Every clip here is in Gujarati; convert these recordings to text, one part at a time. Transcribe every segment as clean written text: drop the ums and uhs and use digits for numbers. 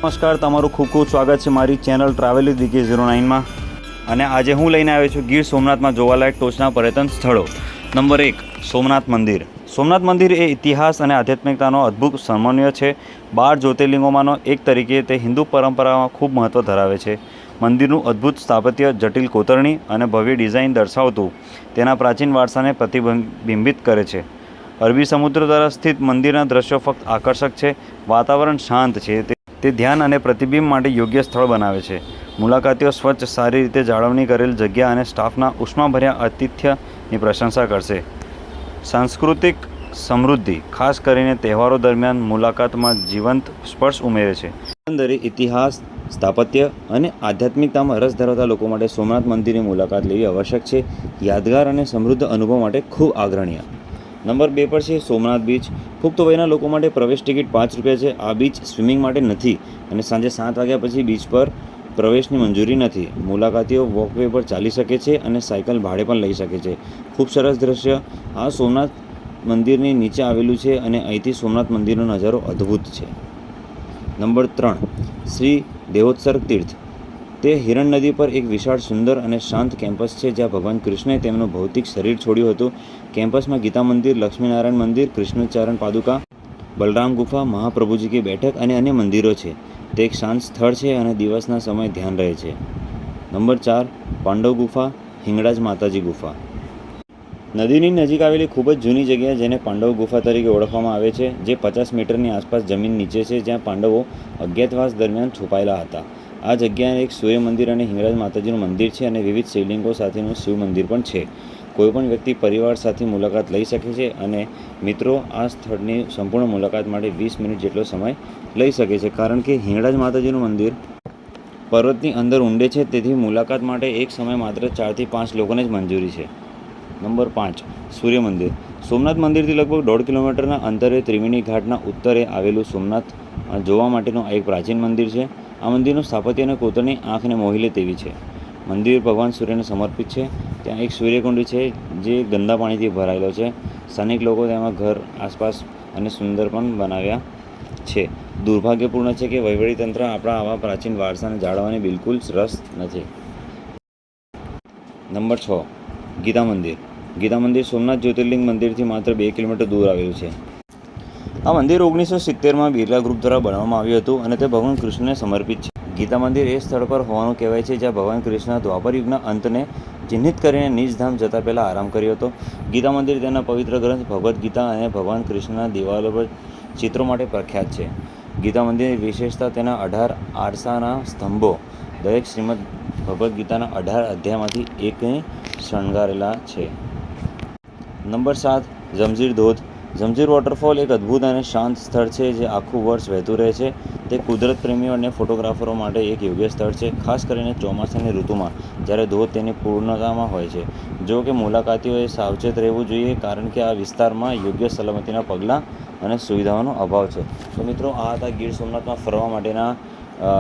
નમસ્કાર, તમારું ખૂબ ખૂબ સ્વાગત છે મારી ચેનલ ટ્રાવેલ વિથ DK09 માં। અને આજે હું લઈને આવ્યો છું ગીર સોમનાથમાં જોવાલાયક ટોચના પર્યટન સ્થળો। નંબર 1, સોમનાથ મંદિર। સોમનાથ મંદિર એ ઇતિહાસ અને આધ્યાત્મિકતાનો અદ્ભુત સમન્વય છે। 12 જ્યોતિર્લિંગોમાંનો એક તરીકે તે હિન્દુ પરંપરામાં ખૂબ મહત્ત્વ ધરાવે છે। મંદિરનું અદ્ભુત સ્થાપત્ય, જટિલ કોતરણી અને ભવ્ય ડિઝાઇન દર્શાવતું તેના પ્રાચીન વારસાને પ્રતિબિંબિત કરે છે। અરબી સમુદ્ર દ્વારા સ્થિત મંદિરના દ્રશ્યો ફક્ત આકર્ષક છે, વાતાવરણ શાંત છે, તે ધ્યાન અને પ્રતિબિંબ માટે યોગ્ય સ્થળ બનાવે છે। મુલાકાતીઓ સ્વચ્છ, સારી રીતે જાળવણી કરેલ જગ્યા અને સ્ટાફના ઉષ્માભર્યા આતિથ્યની પ્રશંસા કરશે। સાંસ્કૃતિક સમૃદ્ધિ, ખાસ કરીને તહેવારો દરમિયાન, મુલાકાતમાં જીવંત સ્પર્શ ઉમેરે છે। એકંદરે ઇતિહાસ, સ્થાપત્ય અને આધ્યાત્મિકતામાં રસ ધરાવતા લોકો માટે સોમનાથ મંદિરની મુલાકાત લેવી આવશ્યક છે। યાદગાર અને સમૃદ્ધ અનુભવ માટે ખૂબ આગ્રહણીય। નંબર 2 પર છે સોમનાથ બીચ। પુખ્ત વયના લોકો માટે પ્રવેશ ટિકિટ ₹5 છે। આ બીચ સ્વિમિંગ માટે નથી અને સાંજે 7 વાગ્યા પછી બીચ પર પ્રવેશની મંજૂરી નથી। મુલાકાતીઓ વોકવે પર ચાલી શકે છે અને સાયકલ ભાડે પણ લઈ શકે છે। ખૂબ સરસ દ્રશ્ય આ સોમનાથ મંદિરની નીચે આવેલું છે અને અહીંથી સોમનાથ મંદિરનો નજારો અદ્ભુત છે। નંબર 3, શ્રી દેવોત્સર્ગ તીર્થ। તે હિરણ નદી પર એક વિશાળ, સુંદર અને શાંત કેમ્પસ છે જ્યાં ભગવાન કૃષ્ણએ તેમનું ભૌતિક શરીર છોડ્યું હતું। કેમ્પસમાં ગીતા મંદિર, લક્ષ્મીનારાયણ મંદિર, કૃષ્ણચરણ પાદુકા, બલરામ ગુફા, મહાપ્રભુજી કી બેઠક અને અન્ય મંદિરો છે। તે એક શાંત સ્થળ છે અને દિવસના સમયે ધ્યાન રહે છે। નંબર 4, પાંડવ ગુફા, હિંગળાજ માતાજી ગુફા। નદીની નજીક આવેલી ખૂબ જ જૂની જગ્યા જેને પાંડવ ગુફા તરીકે ઓળખવામાં આવે છે, જે 50 મીટરની આસપાસ જમીન નીચે છે, જ્યાં પાંડવો અજ્ઞાતવાસ દરમિયાન છુપાયેલા હતા। આ જગ્યાએ એક સૂર્ય મંદિર અને હિંગળાજ માતાજીનું મંદિર છે અને વિવિધ શિવલિંગો સાથેનું શિવ મંદિર પણ છે। કોઈપણ વ્યક્તિ પરિવાર સાથે મુલાકાત લઈ શકે છે અને મિત્રો આ સ્થળની સંપૂર્ણ મુલાકાત માટે 20 મિનિટ જેટલો સમય લઈ શકે છે, કારણ કે હિંગળાજ માતાજીનું મંદિર પર્વતની અંદર ઊંડે છે, તેથી મુલાકાત માટે એક સમય માત્ર 4 થી 5 લોકોને જ મંજૂરી છે। નંબર 5, સૂર્ય મંદિર। સોમનાથ મંદિરથી લગભગ 1.5 કિલોમીટરના અંતરે ત્રિવેણી ઘાટના ઉત્તરે આવેલું સોમનાથ જોવા માટેનું એક પ્રાચીન મંદિર છે। આ મંદિરનું સ્થાપત્ય અને કોતરણી આંખને મોહી લે તેવી છે। મંદિર ભગવાન સૂર્યને સમર્પિત છે। ત્યાં એક સૂર્યકુંડ છે જે ગંદા પાણીથી ભરાયેલો છે। સ્થાનિક લોકો તેમાં ઘર આસપાસ અને સુંદર પણ બનાવ્યા છે। દુર્ભાગ્યપૂર્ણ છે કે વહીવટીતંત્ર આપણા આવા પ્રાચીન વારસાને જાળવવાની બિલકુલ રસ નથી। નંબર 6, ગીતા મંદિર। ગીતા મંદિર સોમનાથ જ્યોતિર્લિંગ મંદિરથી માત્ર 2 કિલોમીટર દૂર આવેલું છે। આ મંદિર 1970માં બિરલા ગ્રુપ દ્વારા બનાવવામાં આવ્યું હતું અને તે ભગવાન કૃષ્ણને સમર્પિત છે। ગીતા મંદિર એ સ્થળ પર હોવાનું કહેવાય છે જ્યાં ભગવાન કૃષ્ણ દ્વાપર યુગના અંતને ચિહ્નિત કરીને નિજધામ જતા પહેલાં આરામ કર્યો હતો। ગીતા મંદિર તેના પવિત્ર ગ્રંથ ભગવદ્ ગીતા અને ભગવાન કૃષ્ણના દિવાલો પર ચિત્રો માટે પ્રખ્યાત છે। ગીતા મંદિરની વિશેષતા તેના 18 આરસાના સ્તંભો દરેક શ્રીમદ ભગવદ્ ગીતાના 18 અધ્યાયમાંથી એકને શણગારેલા છે। નંબર 7, જમજીર ધોધ। જમજીર વોટરફોલ એક અદ્ભુત અને શાંત સ્થળ છે જે આખું વર્ષ વહેતું રહે છે। તે કુદરત પ્રેમીઓ અને ફોટોગ્રાફરો માટે એક યોગ્ય સ્થળ છે, ખાસ કરીને ચોમાસાની ઋતુમાં જ્યારે ધોધ તેની પૂર્ણતામાં હોય છે। જો કે મુલાકાતીઓએ સાવચેત રહેવું જોઈએ કારણ કે આ વિસ્તારમાં યોગ્ય સલામતીના પગલાં અને સુવિધાઓનો અભાવ છે। તો મિત્રો, આ હતા ગીર સોમનાથમાં ફરવા માટેના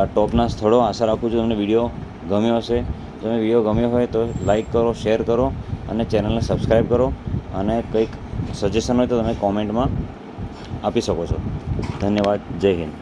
ટોપના સ્થળો। આશા રાખું છું તમને વિડીયો ગમ્યો હશે। તમે વિડીયો ગમ્યો હોય તો લાઇક કરો, શેર કરો અને ચેનલને સબસ્ક્રાઈબ કરો, અને કંઈક સજેશન હોય તો તમે કોમેન્ટમાં આપી શકો છો। ધન્યવાદ। જય હિન્દ।